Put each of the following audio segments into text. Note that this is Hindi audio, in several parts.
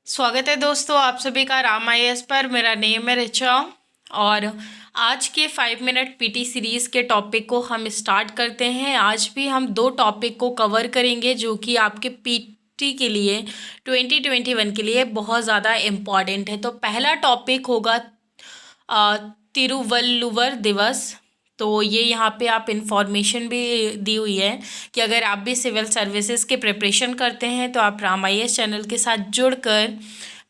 स्वागत है दोस्तों आप सभी का राम आईएएस पर। मेरा नेम है ऋचा और आज के 5 मिनट पीटी सीरीज़ के टॉपिक को हम स्टार्ट करते हैं। आज भी हम दो टॉपिक को कवर करेंगे जो कि आपके पीटी के लिए 2021 के लिए बहुत ज़्यादा इम्पॉर्टेंट है। तो पहला टॉपिक होगा तिरुवल्लुवर दिवस। तो ये यहाँ पे आप इंफॉर्मेशन भी दी हुई है कि अगर आप भी सिविल सर्विसेज के प्रिपरेशन करते हैं तो आप राम आईएएस चैनल के साथ जुड़कर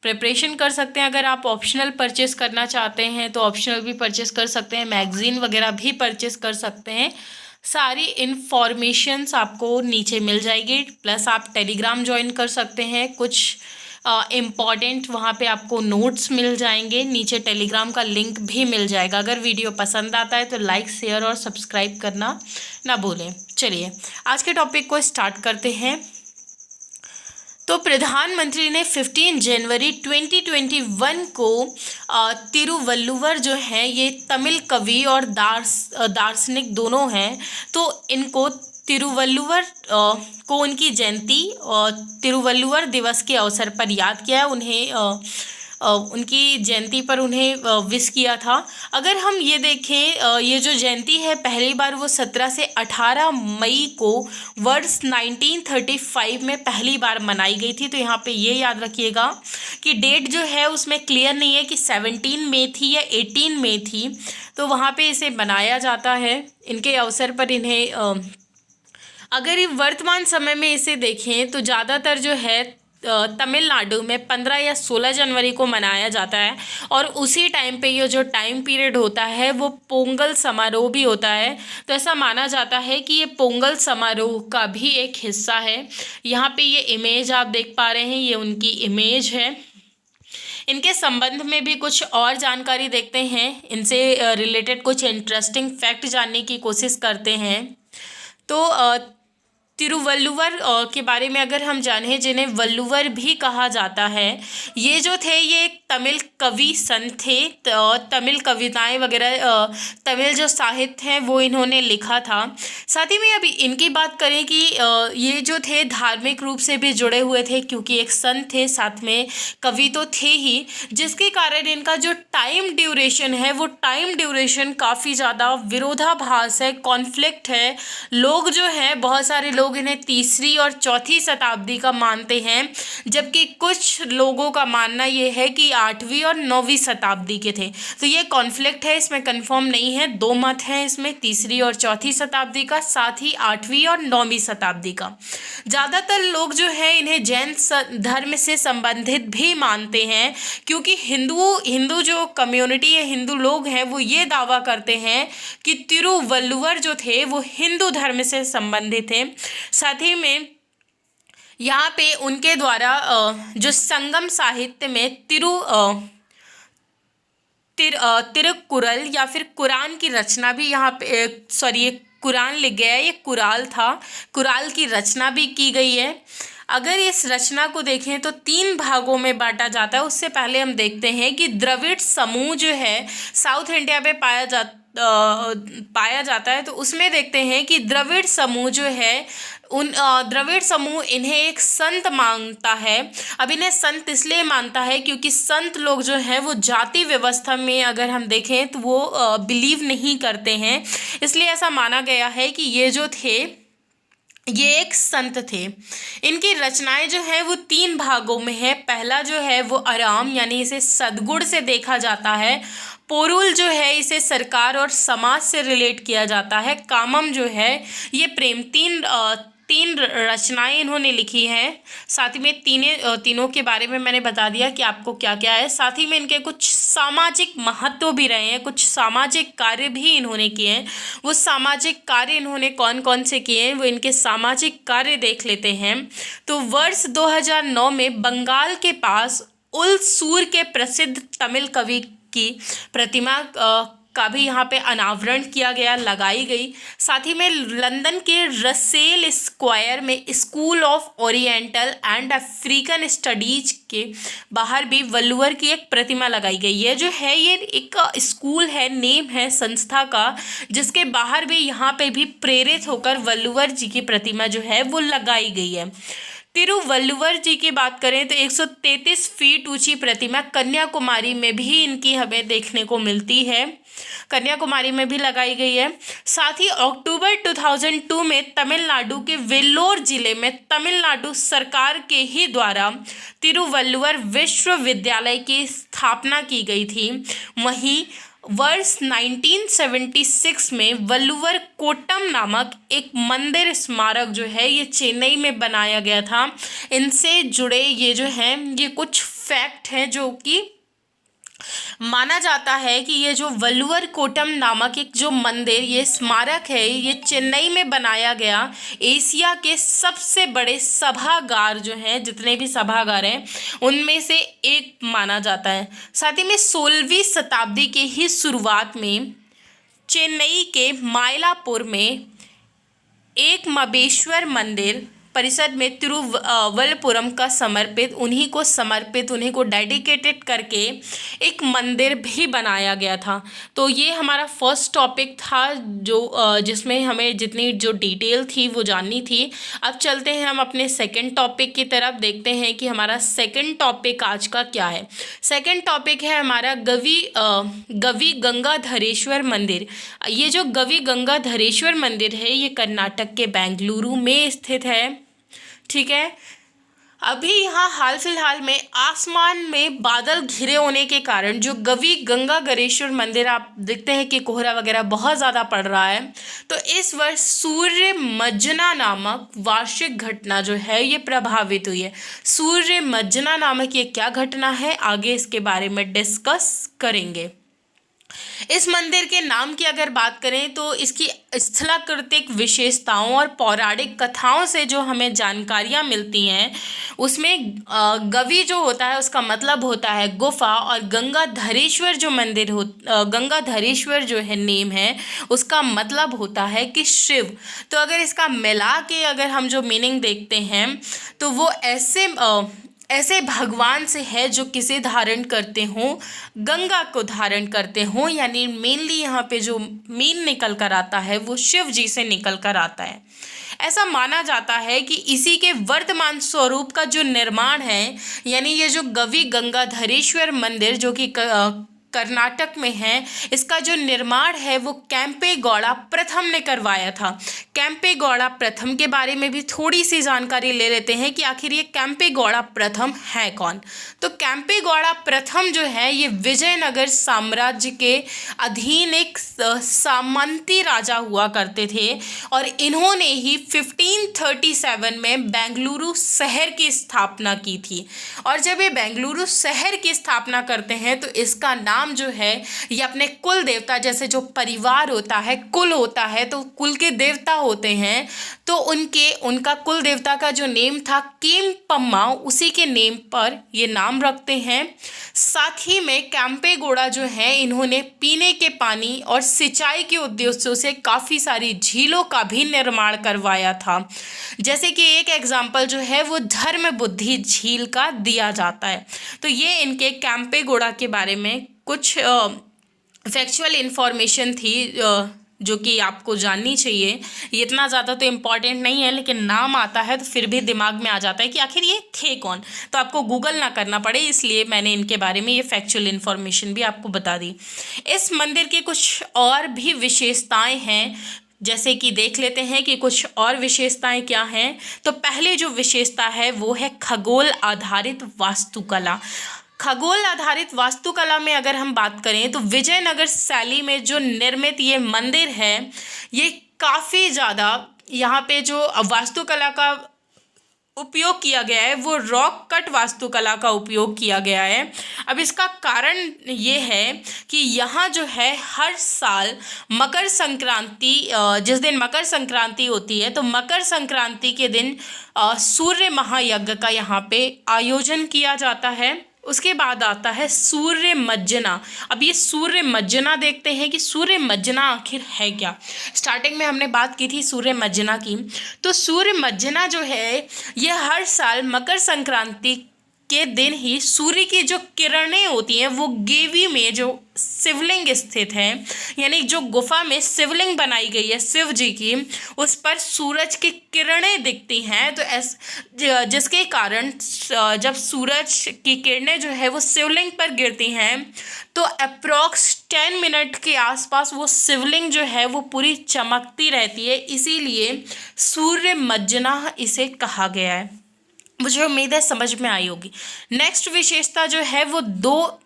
प्रिपरेशन कर सकते हैं। अगर आप ऑप्शनल परचेस करना चाहते हैं तो ऑप्शनल भी परचेस कर सकते हैं, मैगज़ीन वगैरह भी परचेस कर सकते हैं। सारी इन्फॉर्मेशंस आपको नीचे मिल जाएगी। प्लस आप टेलीग्राम ज्वाइन कर सकते हैं। कुछ इम्पॉर्टेंट वहाँ पे आपको नोट्स मिल जाएंगे। नीचे टेलीग्राम का लिंक भी मिल जाएगा। अगर वीडियो पसंद आता है तो लाइक शेयर और सब्सक्राइब करना ना भूलें। चलिए आज के टॉपिक को स्टार्ट करते हैं। तो प्रधानमंत्री ने 15 जनवरी 2021 को तिरुवल्लुवर जो है ये तमिल कवि और दार्शनिक दोनों हैं, तो इनको तिरुवल्लुवर को उनकी जयंती और तिरुवल्लुवर दिवस के अवसर पर याद किया है। उन्हें उनकी जयंती पर उन्हें विश किया था। अगर हम ये देखें ये जो जयंती है पहली बार वो 17 से 18 मई को वर्ष 1935 में पहली बार मनाई गई थी। तो यहाँ पे ये याद रखिएगा कि डेट जो है उसमें क्लियर नहीं है कि 17 मई थी या 18 मई थी। तो वहाँ पे इसे मनाया जाता है। इनके अवसर पर इन्हें अगर वर्तमान समय में इसे देखें तो ज़्यादातर जो है तमिलनाडु में 15 या 16 जनवरी को मनाया जाता है। और उसी टाइम पे ये जो टाइम पीरियड होता है वो पोंगल समारोह भी होता है। तो ऐसा माना जाता है कि ये पोंगल समारोह का भी एक हिस्सा है। यहाँ पे ये इमेज आप देख पा रहे हैं, ये उनकी इमेज है। इनके संबंध में भी कुछ और जानकारी देखते हैं। इनसे रिलेटेड कुछ इंटरेस्टिंग फैक्ट जानने की कोशिश करते हैं। तो तिरुवल्लुवर के बारे में अगर हम जानें, जिन्हें वल्लुवर भी कहा जाता है, ये जो थे ये एक तमिल कवि संत थे। तमिल कविताएं वगैरह तमिल जो साहित्य हैं वो इन्होंने लिखा था। साथ ही में अभी इनकी बात करें कि ये जो थे धार्मिक रूप से भी जुड़े हुए थे, क्योंकि एक संत थे साथ में कवि तो थे ही, जिसके कारण इनका जो टाइम ड्यूरेशन है वो टाइम ड्यूरेशन काफ़ी ज़्यादा विरोधाभास है, कॉन्फ्लिक्ट है। लोग जो है बहुत सारे लोग इन्हें तीसरी और चौथी शताब्दी का मानते हैं, जबकि कुछ लोगों का मानना ये है कि 8वीं और 9वीं शताब्दी के थे। तो ये कॉन्फ्लिक्ट है, इसमें कंफर्म नहीं है। दो मत हैं इसमें, तीसरी और चौथी शताब्दी का, साथ ही 8वीं और 9वीं शताब्दी का। ज़्यादातर लोग जो है इन्हें जैन धर्म से संबंधित भी मानते हैं, क्योंकि हिंदू जो कम्युनिटी है, हिंदू लोग हैं, वो ये दावा करते हैं कि तिरुवल्लुवर जो थे वो हिंदू धर्म से संबंधित थे। साथ ही में यहाँ पे उनके द्वारा जो संगम साहित्य में तिरुकुरल या फिर कुरान की रचना भी यहाँ पे ये कुरान लिख गया है, ये कुराल था, कुराल की रचना भी की गई है। अगर इस रचना को देखें तो 3 भागों में बांटा जाता है। उससे पहले हम देखते हैं कि द्रविड़ समूह जो है साउथ इंडिया में पाया जाता है। तो उसमें देखते हैं कि द्रविड़ समूह जो है द्रविड़ समूह इन्हें एक संत मानता है। अब इन्हें संत इसलिए मानता है क्योंकि संत लोग जो हैं वो जाति व्यवस्था में अगर हम देखें तो वो बिलीव नहीं करते हैं, इसलिए ऐसा माना गया है कि ये जो थे ये एक संत थे। इनकी रचनाएं जो है वो 3 भागों में है। पहला जो है वो आराम, यानी इसे सद्गुण से देखा जाता है। पोरुल जो है इसे सरकार और समाज से रिलेट किया जाता है। कामम जो है ये प्रेम। तीन रचनाएं इन्होंने लिखी हैं। साथ ही में तीनों के बारे में मैंने बता दिया कि आपको क्या क्या है। साथ ही में इनके कुछ सामाजिक महत्व भी रहे हैं, कुछ सामाजिक कार्य भी इन्होंने किए हैं। वो सामाजिक कार्य इन्होंने कौन कौन से किए हैं वो इनके सामाजिक कार्य देख लेते हैं। तो वर्ष 2009 में बंगाल के पास उलसूर के प्रसिद्ध तमिल कवि की प्रतिमा का भी यहाँ पे अनावरण किया गया, लगाई गई। साथ ही में लंदन के रसेल स्क्वायर में school of oriental and African studies के बाहर भी वल्लुवर की एक प्रतिमा लगाई गई है। जो है ये एक स्कूल है, नेम है संस्था का, जिसके बाहर भी यहाँ पे भी प्रेरित होकर वल्लुवर जी की प्रतिमा जो है वो लगाई गई है। तिरुवल्लुवर जी की बात करें तो 133 फीट ऊंची प्रतिमा कन्याकुमारी में भी इनकी हमें देखने को मिलती है, कन्याकुमारी में भी लगाई गई है। साथ ही अक्टूबर 2002 में तमिलनाडु के वेल्लोर जिले में तमिलनाडु सरकार के ही द्वारा तिरुवल्लुवर विश्वविद्यालय की स्थापना की गई थी। वहीं वर्ष 1976 में वल्लुवर कोट्टम नामक एक मंदिर स्मारक जो है ये चेन्नई में बनाया गया था। इनसे जुड़े ये जो हैं ये कुछ फैक्ट हैं जो कि माना जाता है कि ये जो वल्लुवर कोट्टम नामक एक जो मंदिर ये स्मारक है ये चेन्नई में बनाया गया एशिया के सबसे बड़े सभागार जो हैं, जितने भी सभागार हैं उनमें से एक माना जाता है। साथ ही में 16वीं शताब्दी के ही शुरुआत में चेन्नई के मायलापुर में एक मबेश्वर मंदिर परिषद में तिरुवल्लपुरम का उन्हीं को डेडिकेटेड करके एक मंदिर भी बनाया गया था। तो ये हमारा फर्स्ट टॉपिक था जो जिसमें हमें जितनी जो डिटेल थी वो जाननी थी। अब चलते हैं हम अपने सेकंड टॉपिक की तरफ, देखते हैं कि हमारा सेकंड टॉपिक आज का क्या है। सेकंड टॉपिक है हमारा गवी गंगाधरेश्वर मंदिर। ये जो गवी गंगाधरेश्वर मंदिर है ये कर्नाटक के बेंगलुरु में स्थित है। ठीक है, अभी यहाँ हाल फिलहाल में आसमान में बादल घिरे होने के कारण जो गवी गंगाधरेश्वर मंदिर आप देखते हैं कि कोहरा वगैरह बहुत ज़्यादा पड़ रहा है। तो इस वर्ष सूर्य मज्जना नामक वार्षिक घटना जो है ये प्रभावित हुई है। सूर्य मज्जना नामक ये क्या घटना है, आगे इसके बारे में डिस्कस करेंगे। इस मंदिर के नाम की अगर बात करें तो इसकी स्थलाकृतिक विशेषताओं और पौराणिक कथाओं से जो हमें जानकारियाँ मिलती हैं उसमें गवी जो होता है उसका मतलब होता है गुफा, और गंगाधरेश्वर जो मंदिर गंगाधरेश्वर जो है नेम है उसका मतलब होता है कि शिव। तो अगर इसका मिला के अगर हम जो मीनिंग देखते हैं तो वो ऐसे भगवान से है जो किसे धारण करते हों, गंगा को धारण करते हों, यानी मेनली यहाँ पे जो मेन निकल कर आता है वो शिव जी से निकल कर आता है। ऐसा माना जाता है कि इसी के वर्तमान स्वरूप का जो निर्माण है, यानी ये जो गवी गंगाधरेश्वर मंदिर जो कि कर्नाटक में है, इसका जो निर्माण है वो केम्पे गौड़ा प्रथम ने करवाया था। केम्पे गौड़ा प्रथम के बारे में भी थोड़ी सी जानकारी ले लेते हैं कि आखिर ये केम्पे गौड़ा प्रथम है कौन। तो केम्पे गौड़ा प्रथम जो है ये विजयनगर साम्राज्य के अधीन एक सामंती राजा हुआ करते थे, और इन्होंने ही 1537 में बेंगलुरु शहर की स्थापना की थी। और जब ये बेंगलुरु शहर की स्थापना करते हैं तो इसका नाम जो है ये अपने कुल देवता, जैसे जो परिवार होता है कुल होता है तो कुल के देवता होते हैं, तो उनका कुल देवता का जो नेम था केम्पम्मा, उसी के नेम पर ये नाम रखते हैं। साथ ही में केम्पे गौड़ा जो है इन्होंने पीने के पानी और सिंचाई के उद्देश्यों से काफ़ी सारी झीलों का भी निर्माण करवाया था। जैसे कि एक एग्जाम्पल जो है वो धर्म बुद्धि झील का दिया जाता है। तो ये इनके केम्पे गौड़ा के बारे में कुछ फैक्चुअल इन्फॉर्मेशन थी जो कि आपको जाननी चाहिए। ये इतना ज़्यादा तो इम्पॉर्टेंट नहीं है, लेकिन नाम आता है तो फिर भी दिमाग में आ जाता है कि आखिर ये थे कौन, तो आपको गूगल ना करना पड़े, इसलिए मैंने इनके बारे में ये फैक्चुअल इन्फॉर्मेशन भी आपको बता दी। इस मंदिर की कुछ और भी विशेषताएं हैं, जैसे कि देख लेते हैं कि कुछ और विशेषताएं क्या हैं। तो पहले जो विशेषता है वो है खगोल आधारित वास्तुकला। खगोल आधारित वास्तुकला में अगर हम बात करें तो विजयनगर शैली में जो निर्मित ये मंदिर है ये काफ़ी ज़्यादा यहाँ पे जो वास्तुकला का उपयोग किया गया है वो रॉक कट वास्तुकला का उपयोग किया गया है। अब इसका कारण ये है कि यहाँ जो है हर साल मकर संक्रांति, जिस दिन मकर संक्रांति होती है तो मकर संक्रांति के दिन सूर्य महायज्ञ का यहाँ पे आयोजन किया जाता है। उसके बाद आता है सूर्य मज्जना। अब ये सूर्य मज्जना देखते हैं कि सूर्य मज्जना आखिर है क्या। स्टार्टिंग में हमने बात की थी सूर्य मज्जना की, तो सूर्य मज्जना जो है ये हर साल मकर संक्रांति के दिन ही सूर्य की जो किरणें होती हैं वो गेवी में जो शिवलिंग स्थित है, यानी जो गुफा में शिवलिंग बनाई गई है शिव जी की, उस पर सूरज की किरणें दिखती हैं। तो जिसके कारण जब सूरज की किरणें जो है वो शिवलिंग पर गिरती हैं तो अप्रॉक्स 10 मिनट के आसपास वो शिवलिंग जो है वो पूरी चमकती रहती है, इसीलिए सूर्य मज्जना इसे कहा गया है। मुझे उम्मीद है समझ में आई होगी। नेक्स्ट विशेषता जो है वो दो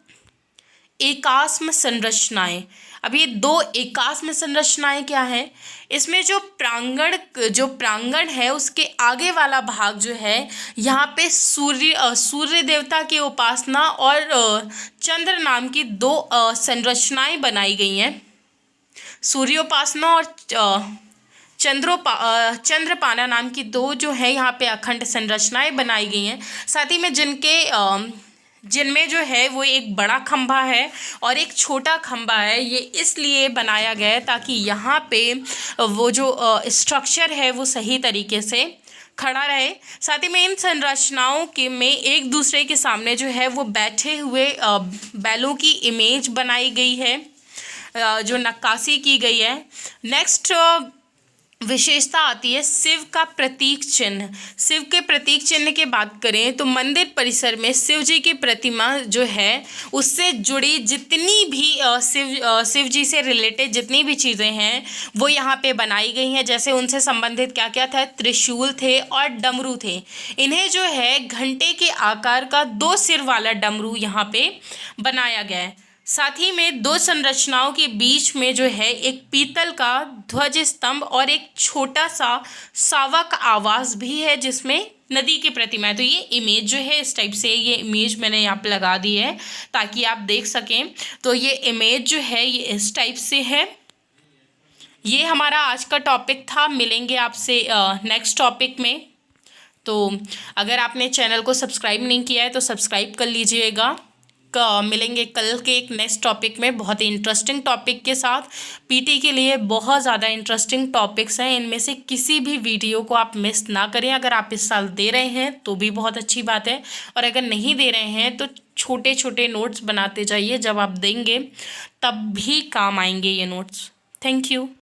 एकास्म संरचनाएं। अब ये दो एकास्म संरचनाएं क्या है? इसमें जो प्रांगण है उसके आगे वाला भाग जो है, यहाँ पे सूर्य देवता की उपासना और चंद्र नाम की दो संरचनाएं बनाई गई हैं। सूर्योपासना और चंद्रपाना नाम की दो जो है यहाँ पे अखंड संरचनाएं बनाई गई हैं। साथ ही में जिनमें जो है वो एक बड़ा खंभा है और एक छोटा खंभा है। ये इसलिए बनाया गया है ताकि यहाँ पे वो जो स्ट्रक्चर है वो सही तरीके से खड़ा रहे। साथ ही में इन संरचनाओं में एक दूसरे के सामने जो है वो बैठे हुए बैलों की इमेज बनाई गई है, जो नक्काशी की गई है। नेक्स्ट विशेषता आती है शिव का प्रतीक चिन्ह। शिव के प्रतीक चिन्ह की बात करें तो मंदिर परिसर में शिव जी की प्रतिमा जो है उससे जुड़ी जितनी भी शिव जी से रिलेटेड जितनी भी चीज़ें हैं वो यहाँ पे बनाई गई हैं। जैसे उनसे संबंधित क्या क्या था, त्रिशूल थे और डमरू थे। इन्हें जो है घंटे के आकार का 2 सिर वाला डमरू यहाँ पे बनाया गया है। साथ ही में दो संरचनाओं के बीच में जो है एक पीतल का ध्वज स्तंभ और एक छोटा सा सावक आवास भी है जिसमें नदी की प्रतिमा है। तो ये इमेज जो है इस टाइप से, ये इमेज मैंने यहाँ पे लगा दी है ताकि आप देख सकें। तो ये इमेज जो है ये इस टाइप से है। ये हमारा आज का टॉपिक था। मिलेंगे आपसे नेक्स्ट टॉपिक में। तो अगर आपने चैनल को सब्सक्राइब नहीं किया है तो सब्सक्राइब कर लीजिएगा। मिलेंगे कल के एक नेक्स्ट टॉपिक में बहुत ही इंटरेस्टिंग टॉपिक के साथ। पीटी के लिए बहुत ज़्यादा इंटरेस्टिंग टॉपिक्स हैं, इनमें से किसी भी वीडियो को आप मिस ना करें। अगर आप इस साल दे रहे हैं तो भी बहुत अच्छी बात है, और अगर नहीं दे रहे हैं तो छोटे छोटे नोट्स बनाते जाइए। जब आप देंगे तब भी काम आएंगे ये नोट्स। Thank you.